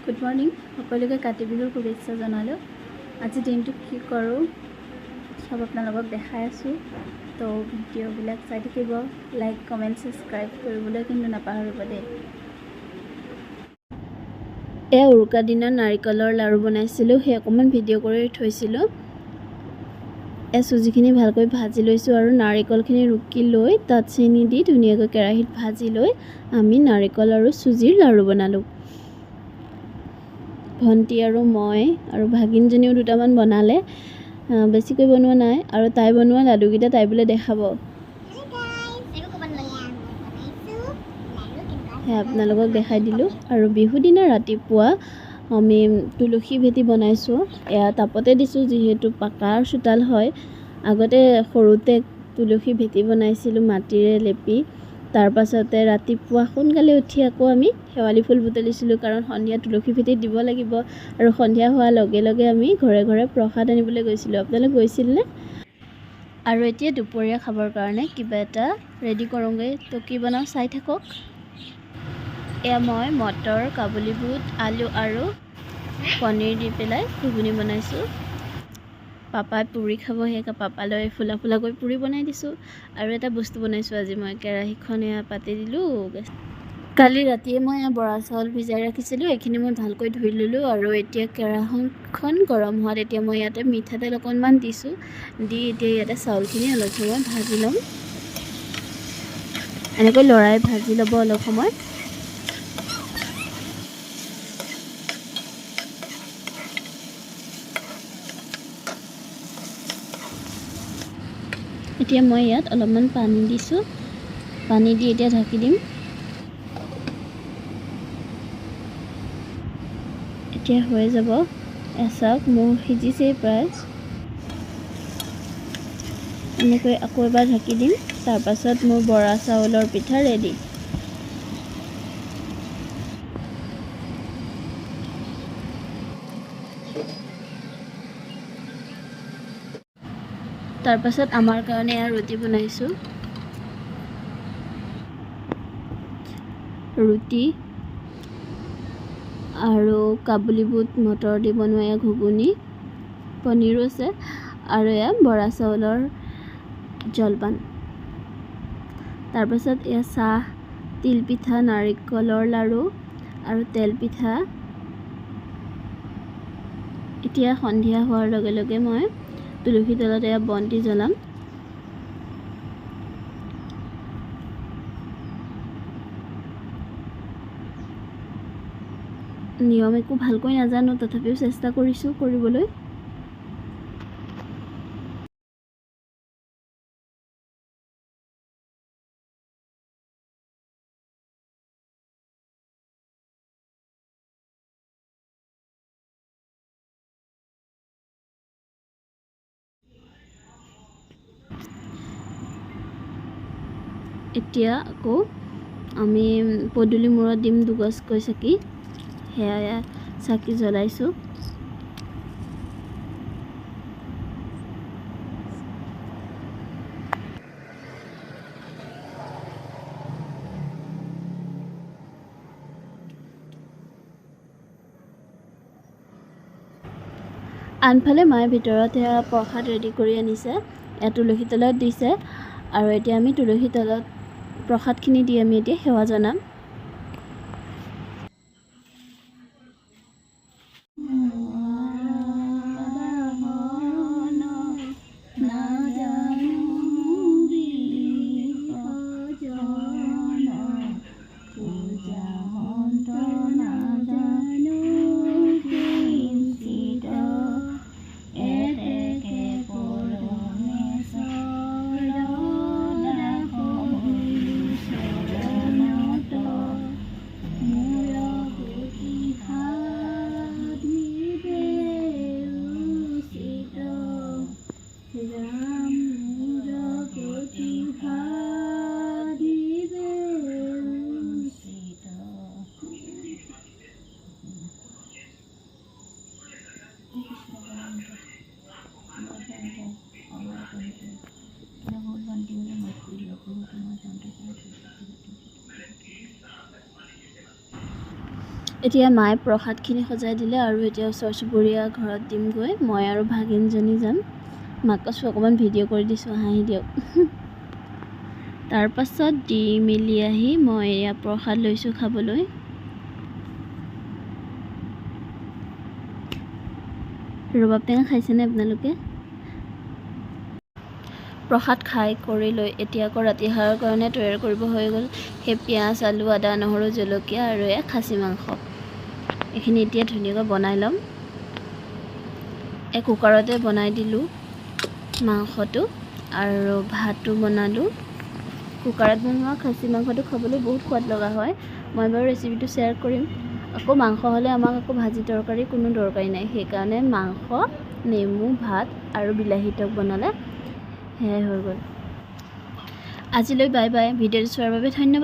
Good morning সকলোকে কাতি বিহুৰ শুভেচ্ছা জনালোঁ। আজি দিনটোত কি কৰোঁ সব আপোনালোকক দেখাই আছোঁ। তো ভিডিঅ'বিলাক চাই থাকিব, লাইক কমেণ্ট ছাবস্ক্ৰাইব কৰিবলৈ কিন্তু নাপাহৰিব দেই। এয়া উৰুকা দিনত নাৰিকলৰ লাড়ু বনাইছিলোঁ, সেই অকণমান ভিডিঅ' কৰি থৈছিলোঁ। চুজিখিনি ভালকৈ ভাজি লৈছোঁ আৰু নাৰিকলখিনি ৰুকি লৈ তাত চেনি দি ধুনীয়াকৈ কেৰাহীত ভাজি লৈ আমি নাৰিকল আৰু চুজিৰ লাড়ু বনালোঁ। ভণ্টি আৰু মই আৰু ভাগিনজনীও দুটামান বনালে, বেছিকৈ বনোৱা নাই। আৰু তাই বনোৱা লাডুকেইটা তাই বোলে দেখাব, সেয়া আপোনালোকক দেখাই দিলোঁ। আৰু বিহু দিনা ৰাতিপুৱা আমি তুলসী ভেটি বনাইছোঁ। এয়া তাপতে দিছোঁ যিহেতু পাকাৰ চোতাল হয়। আগতে সৰুতে তুলসী ভেটি বনাইছিলোঁ মাটিৰে লেপি। তাৰ পাছতে ৰাতিপুৱা সোনকালে উঠি আকৌ আমি শেৱালি ফুল বুটলিছিলোঁ, কাৰণ সন্ধিয়া তুলসী ভেটিত দিব লাগিব। আৰু সন্ধিয়া হোৱাৰ লগে লগে আমি ঘৰে ঘৰে প্ৰসাদ আনিবলৈ গৈছিলোঁ। আপোনালোক গৈছিলনে? আৰু এতিয়া দুপৰীয়া খাবৰ কাৰণে কিবা এটা ৰেডি কৰোঁগৈ। তো কি বনাওঁ চাই থাকক। এয়া মই মটৰ, কাবুলী বুট, আলু আৰু পনীৰ দি পেলাই ঘুগুনি বনাইছোঁ। পাপাই পুৰি খাব, সেইকাৰণে পাপালৈ ফুলা ফুলাকৈ পুৰি বনাই দিছোঁ। আৰু এটা বস্তু বনাইছোঁ আজি মই, কেৰাহীখন এয়া পাতি দিলোঁ। কালি ৰাতিয়ে মই বৰা চাউল ভিজাই ৰাখিছিলোঁ, এইখিনি মই ভালকৈ ধুই ল'লোঁ। আৰু এতিয়া কেৰাহীখন গৰম হোৱাত এতিয়া মই ইয়াতে মিঠাতেল অকণমান দিছোঁ, দি এতিয়া ইয়াতে চাউলখিনি অলপ সময় ভাজি ল'ম। এনেকৈ লৰাই ভাজি ল'ব অলপ সময়। এতিয়া মই ইয়াত অলপমান পানী দিছোঁ, পানী দি এতিয়া ঢাকি দিম। এতিয়া হৈ যাব। চাওক মোৰ সিজিছেই প্ৰায়। এনেকৈ আকৌ এবাৰ ঢাকি দিম। তাৰপাছত মোৰ বৰা চাউলৰ পিঠা ৰেডি। তাৰপাছত আমাৰ কাৰণে এয়া ৰুটি বনাইছোঁ। ৰুটি আৰু কাবুলী বুট মটৰ দি বনোৱা এয়া ঘুগুনি, পনীৰো আছে। আৰু এয়া বৰা চাউলৰ জলপান। তাৰপাছত এয়া চাহ, তিল পিঠা, নাৰিকলৰ লাড়ু আৰু তেল পিঠা। এতিয়া সন্ধিয়া হোৱাৰ লগে লগে মই তুলসী তলত এয়া বন্তি জ্বলাম। নিয়ম একো ভালকৈ নাজানো, তথাপিও চেষ্টা কৰিছোঁ কৰিবলৈ। এতিয়া আকৌ আমি পদূলি মূৰত দিম দুগজকৈ চাকি, সেয়া চাকি জ্বলাইছোঁ। আনফালে মায়ে ভিতৰত সেয়া প্ৰসাদ ৰেডি কৰি আনিছে, এয়া তুলসী তলত দিছে। আৰু এতিয়া আমি তুলসী তলত প্ৰসাদখিনি দি আমি এতিয়া সেৱা জনাম। এতিয়া মায়ে প্ৰসাদখিনি সজাই দিলে আৰু এতিয়া ওচৰ চুবুৰীয়া ঘৰত দিমগৈ। মই আৰু ভাগিনজনী যাম। মাক কৈছোঁ অকণমান ভিডিঅ' কৰি দিছোঁ, হাঁহি দিয়ক। তাৰপাছত দি মেলি আহি মই এয়া প্ৰসাদ লৈছোঁ খাবলৈ। ৰবাব টেঙা খাইছেনে আপোনালোকে? প্ৰসাদ খাই কৰি লৈ এতিয়া আকৌ ৰাতি আহাৰৰ কাৰণে তৈয়াৰ কৰিব হৈ গ'ল। সেই পিঁয়াজ, আলু, আদা, নহৰু, জলকীয়া আৰু এয়া খাচী মাংস। এইখিনি এতিয়া ধুনীয়াকৈ বনাই ল'ম। কুকাৰতে বনাই দিলোঁ মাংসটো আৰু ভাতো বনালোঁ। কুকাৰত বনোৱা খাচী মাংসটো খাবলৈ বহুত সোৱাদ লগা হয়। মই বাৰু ৰেচিপিটো শ্বেয়াৰ কৰিম। আকৌ মাংস হ'লে আমাক আকৌ ভাজি তৰকাৰী কোনো দৰকাৰী নাই। সেইকাৰণে মাংস, নেমু, ভাত আৰু বিলাহী টক বনালে সেয়াই হৈ গ'ল। আজিলৈ বাই বাই। ভিডিঅ'টো চোৱাৰ বাবে ধন্যবাদ।